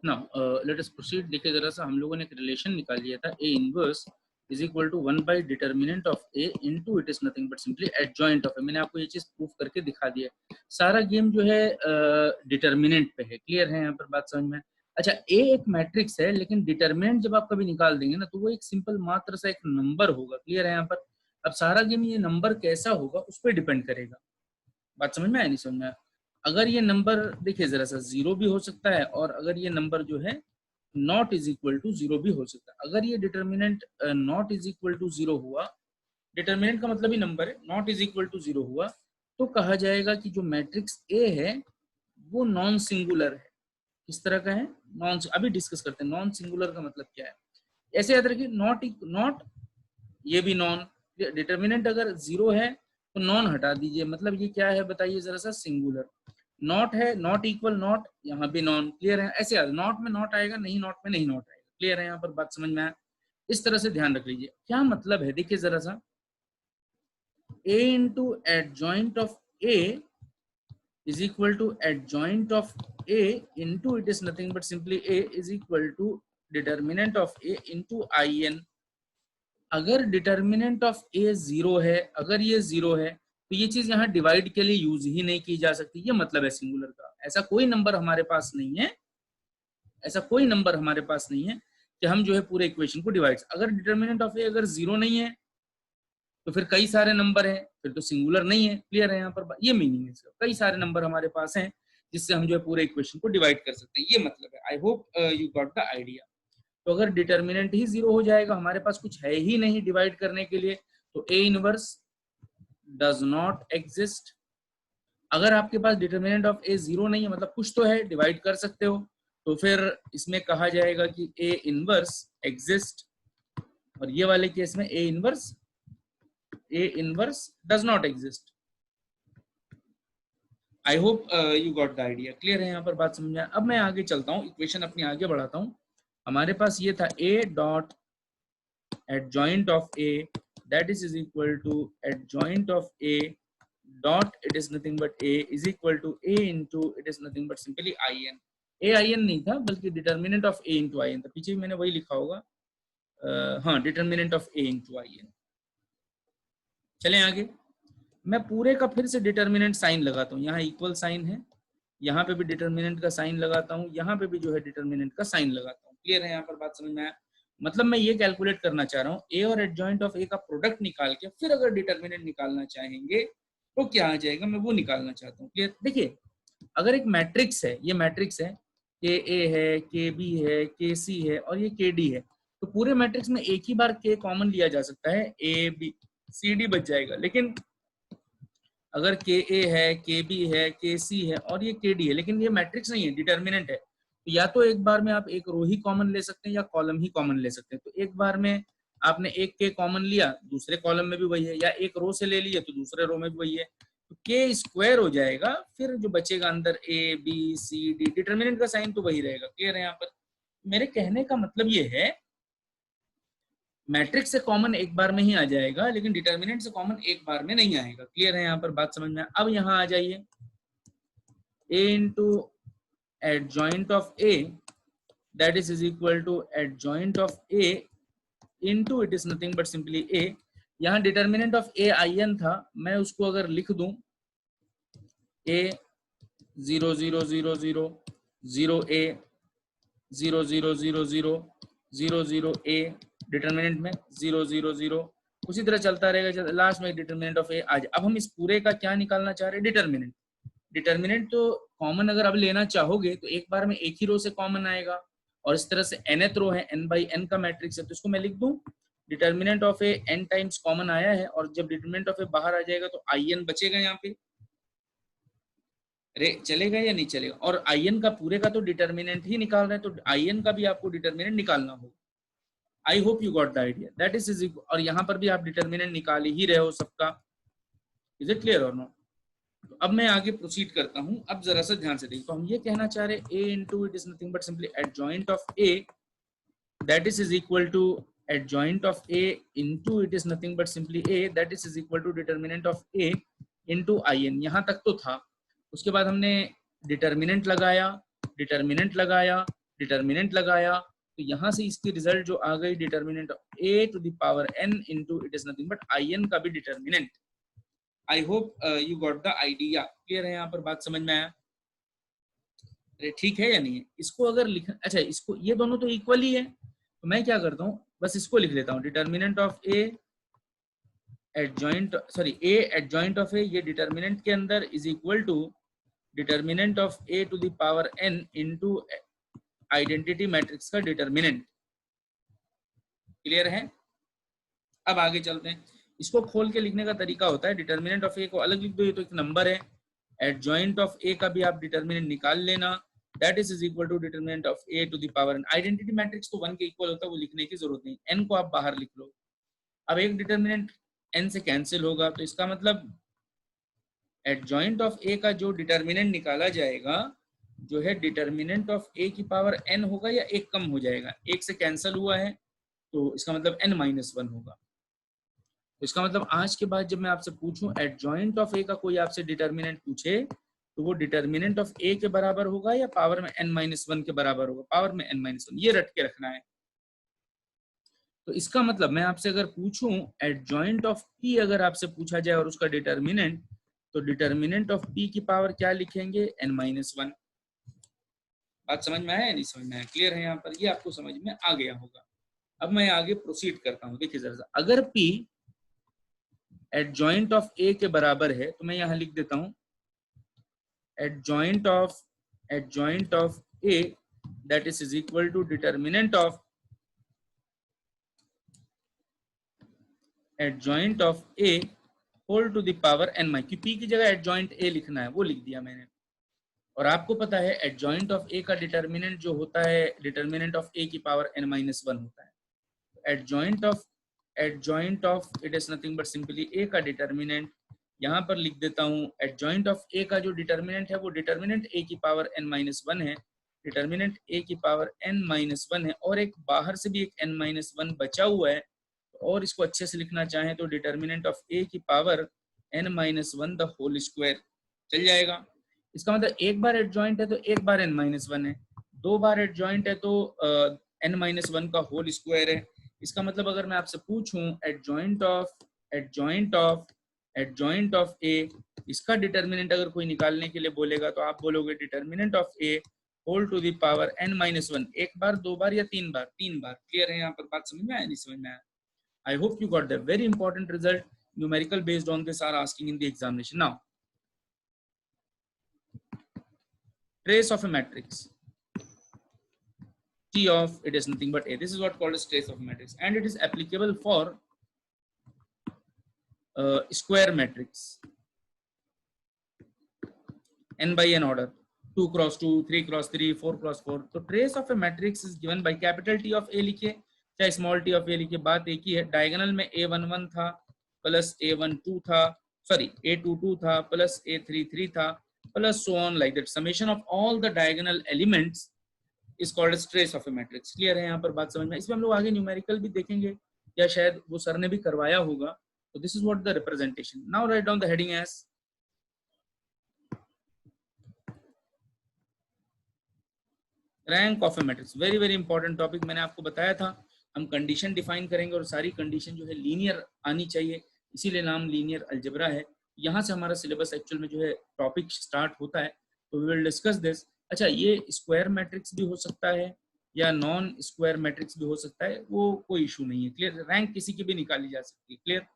Now let us proceed. देखिए जरा सा, हम लोगों ने एक रिलेशन निकाल लिया था, A inverse is equal to 1 by determinant of A into it is nothing but simply adjoint of A. मैंने आपको ये चीज प्रूफ करके दिखा दिया। सारा गेम जो है डिटर्मिनेंट पे है। क्लियर है यहाँ पर बात समझ में? अच्छा, ए एक मैट्रिक्स है, लेकिन डिटर्मिनेंट जब आप कभी निकाल देंगे ना, तो वो एक सिंपल मात्र सा एक नंबर होगा। क्लियर है यहाँ पर? अब सारा गेम ये नंबर कैसा होगा उस पर डिपेंड करेगा। बात समझ में आया, नहीं समझ में आया? अगर ये नंबर देखिए जरा सा, जीरो भी हो सकता है, और अगर ये नंबर जो है not is equal to zero भी हो सकता है। अगर ये determinant not is equal to zero हुआ, डिटर्मिनेंट का मतलब ही नंबर है, not is equal to zero हुआ, तो कहा जाएगा कि जो मैट्रिक्स ए है वो नॉन सिंगुलर है। किस तरह का है? नॉन। अभी डिस्कस करते हैं नॉन सिंगुलर का मतलब क्या है। ऐसे याद रखिए, नॉट ये भी नॉन। डिटर्मिनेंट अगर जीरो है तो नॉन हटा दीजिए, मतलब ये क्या है बताइए जरा सा? सिंगुलर। नॉट है, नॉट इक्वल नॉट, यहाँ भी नॉन। क्लियर है? ऐसे याद, नॉट में नॉट आएगा, नहीं नॉट में नहीं नॉट आएगा। क्लियर है यहाँ पर बात समझ में आया? इस तरह से ध्यान रख लीजिए। क्या मतलब है देखिए जरा सा, a into adjoint of a is equal to adjoint of a into it is nothing but simply a is equal to determinant of a into in। अगर डिटर्मिनेंट ऑफ ए जीरो है, अगर ये जीरो है, तो ये चीज यहाँ divide के लिए यूज ही नहीं की जा सकती। ये मतलब है सिंगुलर का। ऐसा कोई नंबर हमारे पास नहीं है, ऐसा कोई नंबर हमारे पास नहीं है कि हम जो है पूरे इक्वेशन को डिवाइड। अगर डिटर्मिनेंट ऑफ ए अगर जीरो नहीं है तो फिर कई सारे नंबर हैं, फिर तो सिंगुलर नहीं है। क्लियर है यहाँ पर? ये मीनिंग है इसका। कई सारे नंबर हमारे पास हैं जिससे हम जो है पूरे इक्वेशन को डिवाइड कर सकते हैं। ये मतलब है। आई hope you got the idea. तो अगर डिटर्मिनेंट ही जीरो हो जाएगा, हमारे पास कुछ है ही नहीं डिवाइड करने के लिए, तो A inverse does not exist. अगर आपके पास डिटर्मिनेंट ऑफ ए जीरो नहीं है, मतलब कुछ तो है, डिवाइड कर सकते हो, तो फिर इसमें कहा जाएगा कि ए इनवर्स एग्जिस्ट। और ये वाले केस में A inverse does not exist. I hope you got the idea. Clear है यहाँ पर बात समझ में? अब मैं आगे चलता हूँ, इक्वेशन अपनी आगे बढ़ाता हूँ। हमारे पास ये था a dot adjoint of a, that is equal to adjoint of a dot it is nothing but a is equal to a into it is nothing but simply in। in नहीं था, बल्कि determinant of a into in था। पीछे भी मैंने वही लिखा होगा, हाँ, determinant of a into in। चलें आगे। मैं पूरे का फिर से डिटर्मिनेंट साइन लगाता हूँ। यहाँ इक्वल साइन है, यहाँ पे भी डिटर्मिनेंट का साइन लगाता हूँ, यहाँ पे भी जो है डिटर्मिनेंट का साइन लगाता हूँ। क्लियर है यहाँ पर बात समझ में आया? मतलब मैं ये कैलकुलेट करना चाह रहा हूँ, ए और एडजॉइंट ऑफ ए का प्रोडक्ट निकाल के फिर अगर डिटर्मिनेंट निकालना चाहेंगे तो क्या आ जाएगा, मैं वो निकालना चाहता हूँ। क्लियर? देखिए, अगर एक मैट्रिक्स है, ये मैट्रिक्स है, के ए है, के बी है, के सी है और ये के डी है, तो पूरे मैट्रिक्स में एक ही बार के कॉमन लिया जा सकता है, ए बी सी डी बच जाएगा। लेकिन अगर के ए है, के बी है, के सी है और ये के डी है, लेकिन ये मैट्रिक्स नहीं है, डिटर्मिनेंट है, तो या तो एक बार में आप एक रो ही कॉमन ले सकते हैं या कॉलम ही कॉमन ले सकते हैं। तो एक बार में आपने एक के कॉमन लिया, दूसरे कॉलम में भी वही है, या एक रो से ले लिया तो दूसरे रो में भी वही है, तो के स्क्वायर हो जाएगा। फिर जो बचेगा अंदर A B C D, determinant का साइन तो वही रहेगा। क्लियर है यहाँ पर? मेरे कहने का मतलब ये है, मैट्रिक्स से कॉमन एक बार में ही आ जाएगा, लेकिन डिटर्मिनेंट से कॉमन एक बार में नहीं आएगा। क्लियर है यहाँ पर बात समझ में? अब यहाँ आ जाइए, a into adjoint of a that is equal to adjoint of a into it is nothing but simply a। यहाँ डिटर्मिनेंट ऑफ a in था, मैं उसको अगर लिख दूं a 0 0 0 0 0 a 0 0 0 0 0 0 a, डिटर्मिनेंट में 0 0 0, उसी तरह चलता रहेगा, लास्ट में डिटर्मिनेंट ऑफ a आ जाए। अब हम इस पूरे का क्या निकालना चाह रहे हैं? डिटर्मिनेंट। डिटर्मिनेंट तो कॉमन अगर अब लेना चाहोगे तो एक बार में एक ही रो से कॉमन आएगा, और इस तरह से nth रो है, n बाई n का मैट्रिक्स है, तो इसको मैं लिख दूं determinant of A n times common आया है, और जब डिटर्मिनेंट ऑफ ए बाहर आ जाएगा तो in बचेगा यहाँ पे। अरे चलेगा या नहीं चलेगा? और in का पूरे का तो डिटर्मिनेंट ही निकाल रहे हैं, तो in का भी आपको डिटर्मिनेंट निकालना होगा। आई hope you got the idea. That is, और यहाँ पर भी आप डिटर्मिनेंट निकाल ही रहे हो सबका। इज इट क्लियर और नॉट? तो अब मैं आगे प्रोसीड करता हूं। अब जरा सा ध्यान से देखिए, तो हम ये कहना चाह रहे हैं a into it is nothing but simply adjoint of a, that is equal to adjoint of a into it is nothing but simply a, that is equal to determinant of a into in। यहाँ तक तो था। उसके बाद हमने determinant लगाया, determinant लगाया, determinant लगाया, तो यहाँ से इसकी रिजल्ट जो आ गई determinant of a to the power n into it is nothing but in का भी determinant. I hope you got the idea. Clear है यहाँ पर, बात समझ में आया? अरे ठीक है या नहीं है? इसको अगर लिख, अच्छा इसको, ये दोनों तो इक्वल ही है, तो मैं क्या करता हूँ, बस इसको लिख लेता हूँ, determinant of a adjoint, sorry a adjoint of a, ये डिटर्मिनेंट के अंदर is equal to determinant of a to the power n into identity matrix का डिटर्मिनेंट। क्लियर है? अब आगे चलते हैं। इसको खोल के लिखने का तरीका होता है, डिटर्मिनेंट ऑफ ए को अलग लिख दो, ये तो एक नंबर है, एडजॉइंट ऑफ ए का भी आप डिटर्मिनेंट निकाल लेना, that is equal to determinant of A to the power n। Identity matrix तो 1 के इक्वल होता है, वो लिखने की जरूरत नहीं, n को आप बाहर लिख लो। अब एक डिटर्मिनेंट n से कैंसिल होगा, तो इसका मतलब एडजॉइंट ऑफ ए का जो डिटर्मिनेंट निकाला जाएगा, जो है डिटर्मिनेंट ऑफ ए की पावर n होगा या एक कम हो जाएगा, एक से कैंसिल हुआ है तो इसका मतलब n-1 होगा। तो इसका मतलब आज के बाद जब मैं आपसे पूछूं एडजॉइंट ऑफ ए का कोई आपसे डिटर्मिनेंट पूछे, तो वो डिटर्मिनेंट ऑफ ए के बराबर होगा या पावर में n-1 के बराबर होगा, पावर में n-1, ये रट के रखना है। तो इसका मतलब मैं आपसे अगर पूछूं एडजॉइंट ऑफ पी, अगर आपसे पूछा जाए और उसका डिटर्मिनेंट, तो डिटर्मिनेंट ऑफ पी की पावर क्या लिखेंगे, n-1। बात समझ में आया या नहीं समझ में आया? क्लियर है यहाँ पर, ये आपको समझ में आ गया होगा। अब मैं आगे प्रोसीड करता हूँ, देखिए जरा, अगर P एडजॉइंट ऑफ A के बराबर है, तो मैं यहाँ लिख देता हूँ adjoint of A that is equal to determinant of adjoint of A whole to the power n minus, P की जगह एडजॉइंट A लिखना है, वो लिख दिया मैंने। और आपको पता है एडजॉइंट ऑफ A का डिटर्मिनेंट जो होता है, डिटर्मिनेंट ऑफ A की पावर n-1 होता है। Adjoint of it is nothing but simply a का डिटर्मिनेंट, यहाँ पर लिख देता हूँ एडजॉइंट ऑफ a का जो डिटर्मिनेंट है वो डिटर्मिनेंट a की पावर n-1 है, डिटर्मिनेंट a की पावर n-1 है, और एक बाहर से भी एक n-1 बचा हुआ है, और इसको अच्छे से लिखना चाहें तो डिटर्मिनेंट ऑफ a की power n-1 the whole square, चल जाएगा। इसका मतलब एक बार एडजॉइंट है तो एक बार n-1 है, दो बार एडजॉइंट है तो n-1 का होल स्क्वायर है। इसका मतलब अगर मैं आपसे पूछूं एडजॉइंट ऑफ ए, इसका डिटर्मिनेंट अगर कोई निकालने के लिए बोलेगा, तो आप बोलोगे determinant of A whole to the power n-1, एक बार, दो बार या तीन बार? तीन बार। क्लियर है यहाँ पर, बात समझ में आया नहीं समझ में आया? I hope you got the very important result numerical based on this are asking in the examination. Now trace of a matrix T of it is nothing but A. This is what called as trace of a matrix, and it is applicable for square matrix n by n order, 2 cross 2, 3 cross 3, 4 cross 4. तो trace of a matrix is given by capital T of A लिखिए चाहे small t of A लिखिए, बात एक ही है। Diagonal में A11 था plus A12 था, सॉरी A22 था प्लस A33 था, plus so on like that. Summation of all the diagonal elements is called as trace of a matrix. Clear है यहाँ पर, बात समझ में? इसमें हम लोग आगे न्यूमेरिकल भी देखेंगे, या शायद वो सर ने भी करवाया होगा। तो this is what the representation. Now write down the heading as rank of a matrix. Very very important topic. मैंने आपको बताया था हम कंडीशन डिफाइन करेंगे, और सारी कंडीशन जो है लीनियर आनी चाहिए, इसीलिए नाम लीनियर अलजेब्रा है। यहाँ से हमारा सिलेबस एक्चुअल में जो है टॉपिक स्टार्ट होता है, तो वी विल डिस्कस दिस। अच्छा, ये स्क्वायर मैट्रिक्स भी हो सकता है या नॉन स्क्वायर मैट्रिक्स भी हो सकता है, वो कोई इशू नहीं है। क्लियर? रैंक किसी की भी निकाली जा सकती है। क्लियर?